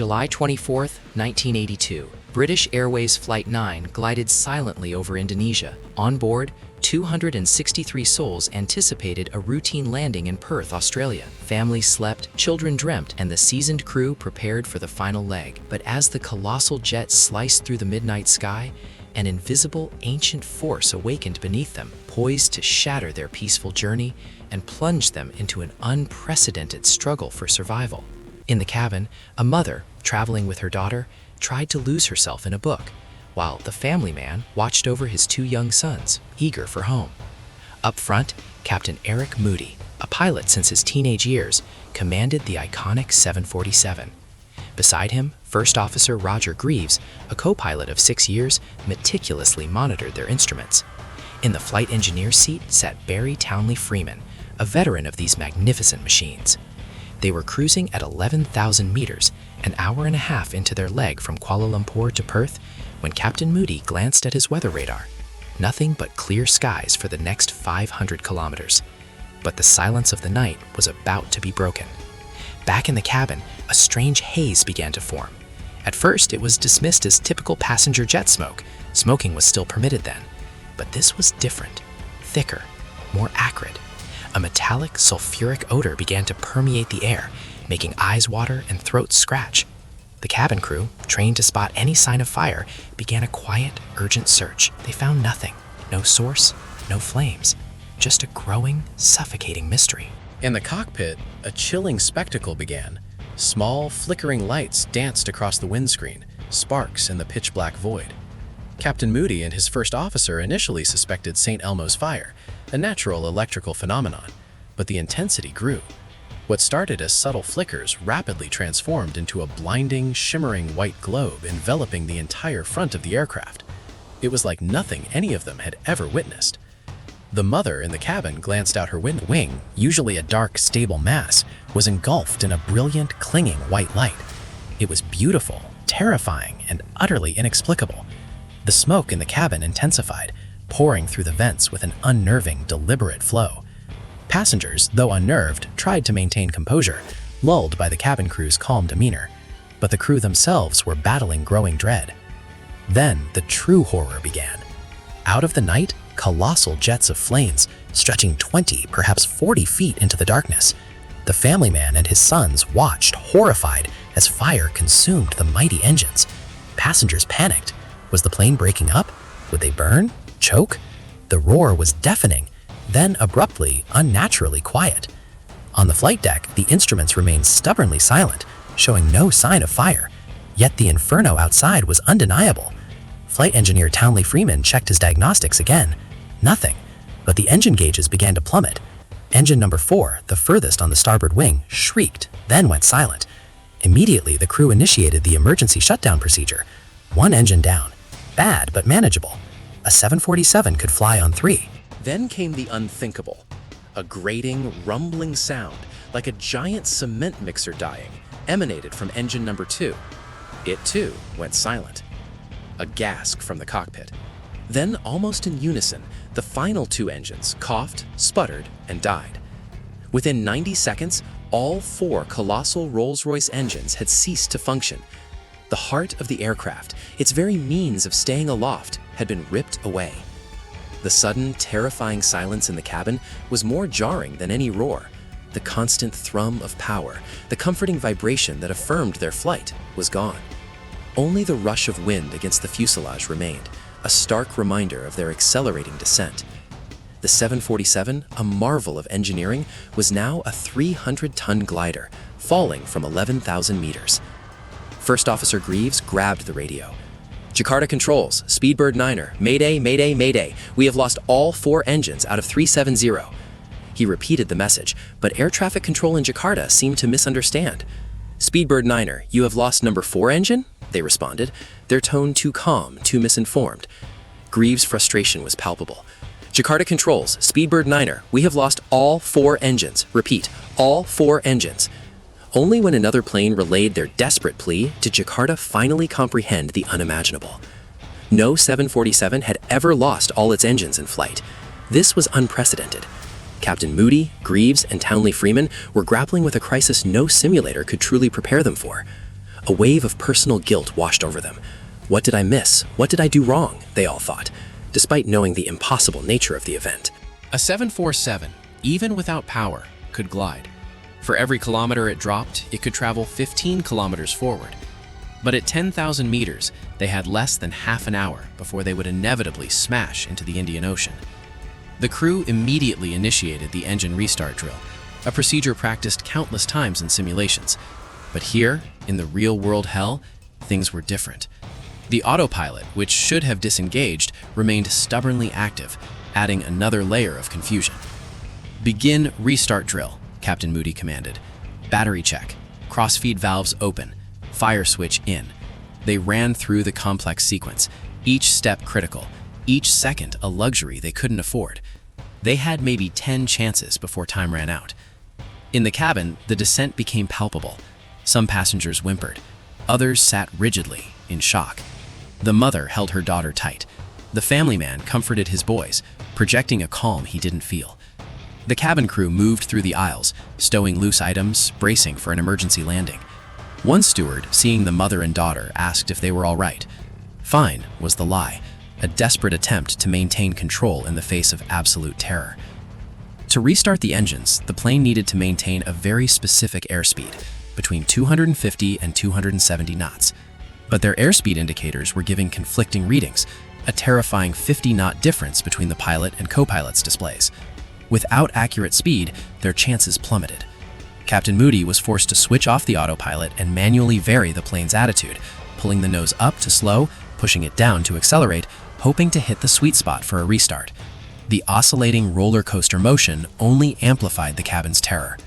July 24, 1982, British Airways Flight 9 glided silently over Indonesia. On board, 263 souls anticipated a routine landing in Perth, Australia. Families slept, children dreamt, and the seasoned crew prepared for the final leg. But as the colossal jet sliced through the midnight sky, an invisible, ancient force awakened beneath them, poised to shatter their peaceful journey and plunge them into an unprecedented struggle for survival. In the cabin, a mother, traveling with her daughter, tried to lose herself in a book, while the family man watched over his two young sons, eager for home. Up front, Captain Eric Moody, a pilot since his teenage years, commanded the iconic 747. Beside him, First Officer Roger Greaves, a co-pilot of 6 years, meticulously monitored their instruments. In the flight engineer's seat sat Barry Townley Freeman, a veteran of these magnificent machines. They were cruising at 11,000 meters, an hour and a half into their leg from Kuala Lumpur to Perth, when Captain Moody glanced at his weather radar. Nothing but clear skies for the next 500 kilometers. But the silence of the night was about to be broken. Back in the cabin, a strange haze began to form. At first, it was dismissed as typical passenger jet smoke. Smoking was still permitted then. But this was different, thicker, more acrid. A metallic, sulfuric odor began to permeate the air, making eyes water and throats scratch. The cabin crew, trained to spot any sign of fire, began a quiet, urgent search. They found nothing. No source, no flames. Just a growing, suffocating mystery. In the cockpit, a chilling spectacle began. Small, flickering lights danced across the windscreen, sparks in the pitch-black void. Captain Moody and his first officer initially suspected St. Elmo's fire, a natural electrical phenomenon, but the intensity grew. What started as subtle flickers rapidly transformed into a blinding, shimmering white globe enveloping the entire front of the aircraft. It was like nothing any of them had ever witnessed. The mother in the cabin glanced out her wing, usually a dark, stable mass, was engulfed in a brilliant, clinging white light. It was beautiful, terrifying, and utterly inexplicable. The smoke in the cabin intensified, pouring through the vents with an unnerving, deliberate flow. Passengers, though unnerved, tried to maintain composure, lulled by the cabin crew's calm demeanor. But the crew themselves were battling growing dread. Then the true horror began. Out of the night, colossal jets of flames, stretching 20, perhaps 40 feet into the darkness. The family man and his sons watched, horrified, as fire consumed the mighty engines. Passengers panicked. Was the plane breaking up? Would they burn? Choke? The roar was deafening, then abruptly, unnaturally quiet. On the flight deck, the instruments remained stubbornly silent, showing no sign of fire. Yet the inferno outside was undeniable. Flight engineer Townley Freeman checked his diagnostics again. Nothing, but the engine gauges began to plummet. Engine number 4, the furthest on the starboard wing, shrieked, then went silent. Immediately, the crew initiated the emergency shutdown procedure. One engine down. Bad, but manageable. A 747 could fly on 3. Then came the unthinkable. A grating, rumbling sound, like a giant cement mixer dying, emanated from engine number 2. It too went silent. A gasp from the cockpit. Then, almost in unison, the final 2 engines coughed, sputtered, and died. Within 90 seconds, all 4 colossal Rolls-Royce engines had ceased to function. The heart of the aircraft, its very means of staying aloft, had been ripped away. The sudden, terrifying silence in the cabin was more jarring than any roar. The constant thrum of power, the comforting vibration that affirmed their flight, was gone. Only the rush of wind against the fuselage remained, a stark reminder of their accelerating descent. The 747, a marvel of engineering, was now a 300-ton glider, falling from 11,000 meters. First Officer Greaves grabbed the radio. "Jakarta Controls, Speedbird 9er, Mayday, Mayday, Mayday. We have lost all 4 engines out of 370. He repeated the message, but air traffic control in Jakarta seemed to misunderstand. "Speedbird 9er, you have lost number 4 engine?" they responded, their tone too calm, too misinformed. Greaves' frustration was palpable. "Jakarta Controls, Speedbird 9er, we have lost all 4 engines. Repeat, all 4 engines." Only when another plane relayed their desperate plea did Jakarta finally comprehend the unimaginable. No 747 had ever lost all its engines in flight. This was unprecedented. Captain Moody, Greaves, and Townley Freeman were grappling with a crisis no simulator could truly prepare them for. A wave of personal guilt washed over them. What did I miss? What did I do wrong? They all thought, despite knowing the impossible nature of the event. A 747, even without power, could glide. For every kilometer it dropped, it could travel 15 kilometers forward. But at 10,000 meters, they had less than half an hour before they would inevitably smash into the Indian Ocean. The crew immediately initiated the engine restart drill, a procedure practiced countless times in simulations. But here, in the real-world hell, things were different. The autopilot, which should have disengaged, remained stubbornly active, adding another layer of confusion. "Begin restart drill," Captain Moody commanded. "Battery check. Crossfeed valves open. Fire switch in." They ran through the complex sequence, each step critical, each second a luxury they couldn't afford. They had maybe 10 chances before time ran out. In the cabin, the descent became palpable. Some passengers whimpered. Others sat rigidly, in shock. The mother held her daughter tight. The family man comforted his boys, projecting a calm he didn't feel. The cabin crew moved through the aisles, stowing loose items, bracing for an emergency landing. One steward, seeing the mother and daughter, asked if they were all right. Fine was the lie, a desperate attempt to maintain control in the face of absolute terror. To restart the engines, the plane needed to maintain a very specific airspeed, between 250 and 270 knots. But their airspeed indicators were giving conflicting readings, a terrifying 50-knot difference between the pilot and co-pilot's displays. Without accurate speed, their chances plummeted. Captain Moody was forced to switch off the autopilot and manually vary the plane's attitude, pulling the nose up to slow, pushing it down to accelerate, hoping to hit the sweet spot for a restart. The oscillating roller coaster motion only amplified the cabin's terror.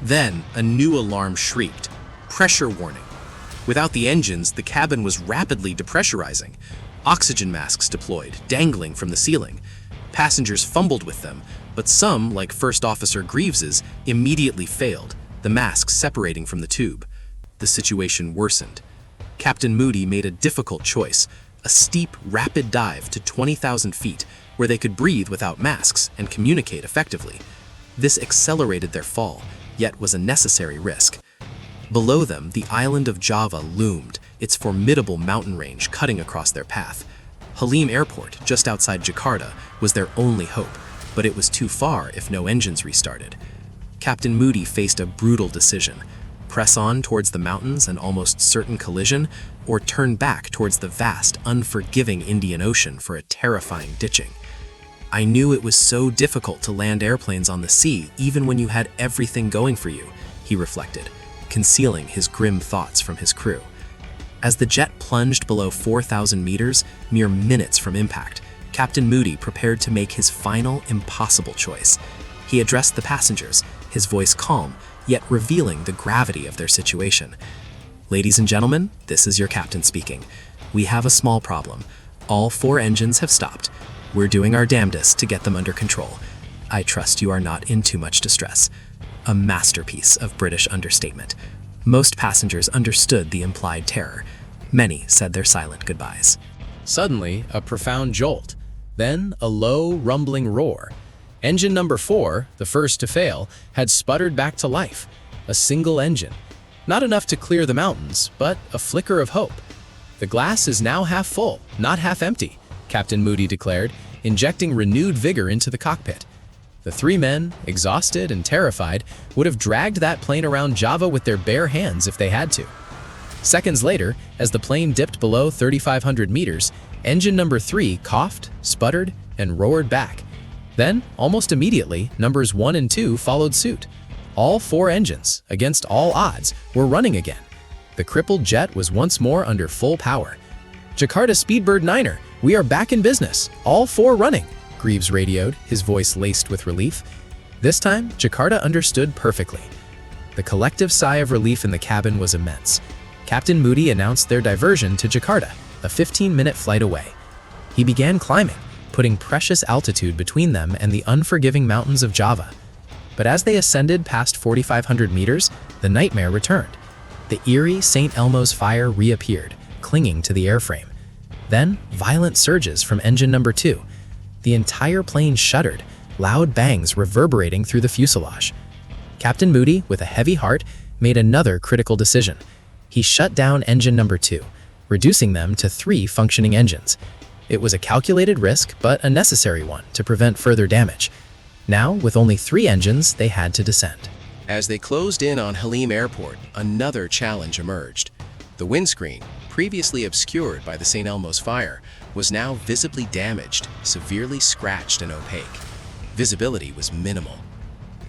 Then, a new alarm shrieked. Pressure warning. Without the engines, the cabin was rapidly depressurizing. Oxygen masks deployed, dangling from the ceiling. Passengers fumbled with them, but some, like First Officer Greaves's, immediately failed, the masks separating from the tube. The situation worsened. Captain Moody made a difficult choice, a steep, rapid dive to 20,000 feet, where they could breathe without masks and communicate effectively. This accelerated their fall, yet was a necessary risk. Below them, the island of Java loomed, its formidable mountain range cutting across their path. Halim Airport, just outside Jakarta, was their only hope, but it was too far if no engines restarted. Captain Moody faced a brutal decision: press on towards the mountains and almost certain collision, or turn back towards the vast, unforgiving Indian Ocean for a terrifying ditching. "I knew it was so difficult to land airplanes on the sea even when you had everything going for you," he reflected, concealing his grim thoughts from his crew. As the jet plunged below 4,000 meters, mere minutes from impact, Captain Moody prepared to make his final, impossible choice. He addressed the passengers, his voice calm, yet revealing the gravity of their situation. "Ladies and gentlemen, this is your captain speaking. We have a small problem. All 4 engines have stopped. We're doing our damnedest to get them under control. I trust you are not in too much distress." A masterpiece of British understatement. Most passengers understood the implied terror. Many said their silent goodbyes. Suddenly, a profound jolt. Then, a low, rumbling roar. Engine number 4, the first to fail, had sputtered back to life. A single engine. Not enough to clear the mountains, but a flicker of hope. "The glass is now half full, not half empty," Captain Moody declared, injecting renewed vigor into the cockpit. The 3 men, exhausted and terrified, would have dragged that plane around Java with their bare hands if they had to. Seconds later, as the plane dipped below 3,500 meters, engine number 3 coughed, sputtered, and roared back. Then, almost immediately, numbers 1 and 2 followed suit. All 4 engines, against all odds, were running again. The crippled jet was once more under full power. "Jakarta Speedbird 9er, we are back in business, all 4 running," Greaves radioed, his voice laced with relief. This time, Jakarta understood perfectly. The collective sigh of relief in the cabin was immense. Captain Moody announced their diversion to Jakarta, a 15-minute flight away. He began climbing, putting precious altitude between them and the unforgiving mountains of Java. But as they ascended past 4,500 meters, the nightmare returned. The eerie St. Elmo's fire reappeared, clinging to the airframe. Then, violent surges from engine number 2. The entire plane shuddered, loud bangs reverberating through the fuselage. Captain Moody, with a heavy heart, made another critical decision. He shut down engine number 2, reducing them to 3 functioning engines. It was a calculated risk, but a necessary one to prevent further damage. Now, with only 3 engines, they had to descend. As they closed in on Halim Airport, another challenge emerged. The windscreen, previously obscured by the St. Elmo's fire, was now visibly damaged, severely scratched and opaque. Visibility was minimal.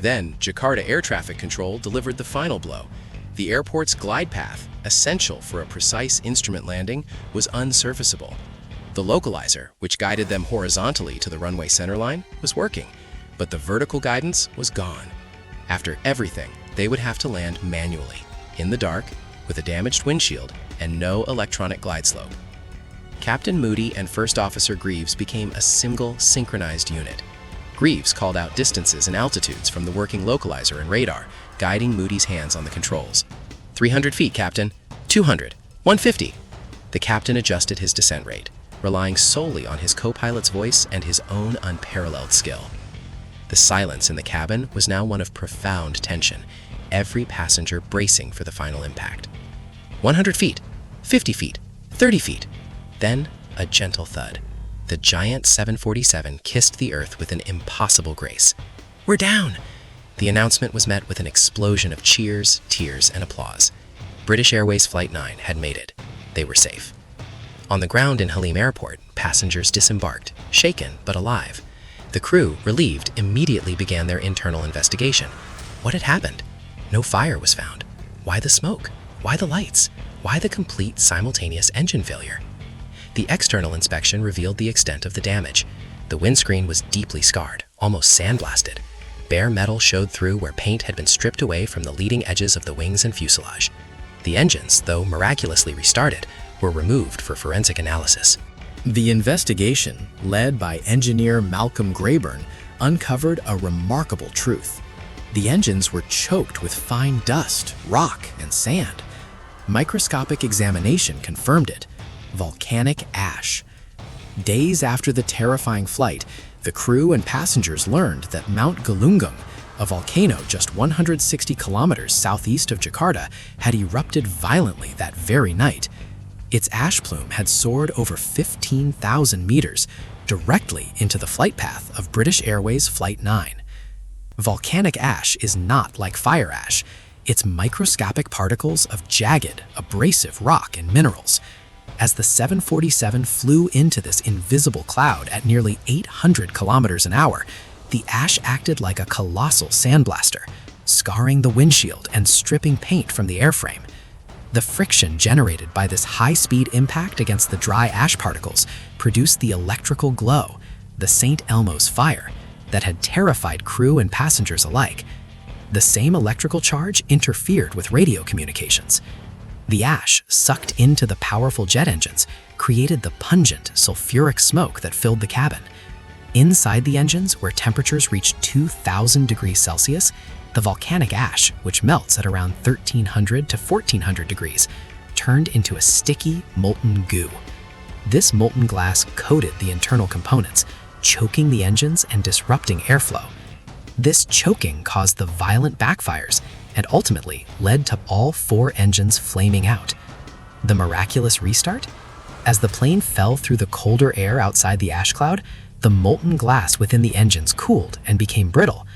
Then, Jakarta Air Traffic Control delivered the final blow. The airport's glide path, essential for a precise instrument landing, was unsurfaceable. The localizer, which guided them horizontally to the runway centerline, was working, but the vertical guidance was gone. After everything, they would have to land manually, in the dark, with a damaged windshield and no electronic glide slope. Captain Moody and First Officer Greaves became a single, synchronized unit. Greaves called out distances and altitudes from the working localizer and radar, guiding Moody's hands on the controls. 300 feet, Captain. 200. 150. The captain adjusted his descent rate, relying solely on his co-pilot's voice and his own unparalleled skill. The silence in the cabin was now one of profound tension, every passenger bracing for the final impact. 100 feet, 50 feet, 30 feet. Then, a gentle thud. The giant 747 kissed the earth with an impossible grace. "We're down!" The announcement was met with an explosion of cheers, tears, and applause. British Airways Flight 9 had made it. They were safe. On the ground in Halim Airport, passengers disembarked, shaken but alive. The crew, relieved, immediately began their internal investigation. What had happened? No fire was found. Why the smoke? Why the lights? Why the complete simultaneous engine failure? The external inspection revealed the extent of the damage. The windscreen was deeply scarred, almost sandblasted. Bare metal showed through where paint had been stripped away from the leading edges of the wings and fuselage. The engines, though miraculously restarted, were removed for forensic analysis. The investigation, led by engineer Malcolm Grayburn, uncovered a remarkable truth. The engines were choked with fine dust, rock, and sand. Microscopic examination confirmed it: volcanic ash. Days after the terrifying flight, the crew and passengers learned that Mount Galunggung, a volcano just 160 kilometers southeast of Jakarta, had erupted violently that very night. Its ash plume had soared over 15,000 meters, directly into the flight path of British Airways Flight 9. Volcanic ash is not like fire ash. It's microscopic particles of jagged, abrasive rock and minerals. As the 747 flew into this invisible cloud at nearly 800 kilometers an hour, the ash acted like a colossal sandblaster, scarring the windshield and stripping paint from the airframe. The friction generated by this high-speed impact against the dry ash particles produced the electrical glow, the St. Elmo's fire, that had terrified crew and passengers alike. The same electrical charge interfered with radio communications. The ash, sucked into the powerful jet engines, created the pungent, sulfuric smoke that filled the cabin. Inside the engines, where temperatures reached 2,000 degrees Celsius, the volcanic ash, which melts at around 1,300 to 1,400 degrees, turned into a sticky, molten goo. This molten glass coated the internal components, choking the engines and disrupting airflow. This choking caused the violent backfires and ultimately led to all 4 engines flaming out. The miraculous restart? As the plane fell through the colder air outside the ash cloud, the molten glass within the engines cooled and became brittle.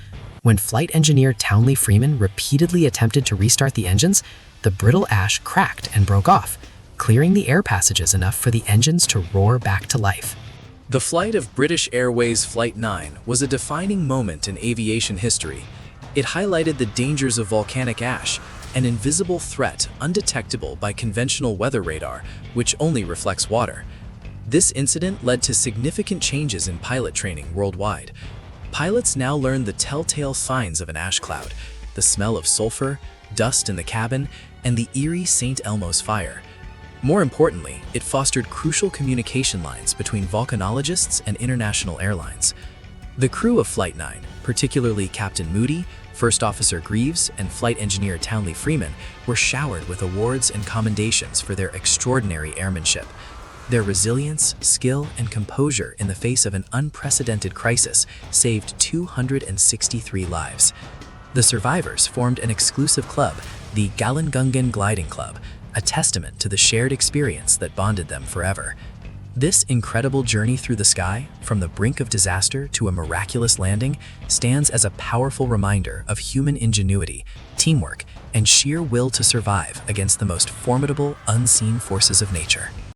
When flight engineer Townley Freeman repeatedly attempted to restart the engines, the brittle ash cracked and broke off, clearing the air passages enough for the engines to roar back to life. The flight of British Airways Flight 9 was a defining moment in aviation history. It highlighted the dangers of volcanic ash, an invisible threat undetectable by conventional weather radar, which only reflects water. This incident led to significant changes in pilot training worldwide. Pilots now learn the telltale signs of an ash cloud: the smell of sulfur, dust in the cabin, and the eerie St. Elmo's fire. More importantly, it fostered crucial communication lines between volcanologists and international airlines. The crew of Flight 9, particularly Captain Moody, First Officer Greaves, and Flight Engineer Townley Freeman, were showered with awards and commendations for their extraordinary airmanship. Their resilience, skill, and composure in the face of an unprecedented crisis saved 263 lives. The survivors formed an exclusive club, the Galunggung Gliding Club, a testament to the shared experience that bonded them forever. This incredible journey through the sky, from the brink of disaster to a miraculous landing, stands as a powerful reminder of human ingenuity, teamwork, and sheer will to survive against the most formidable, unseen forces of nature.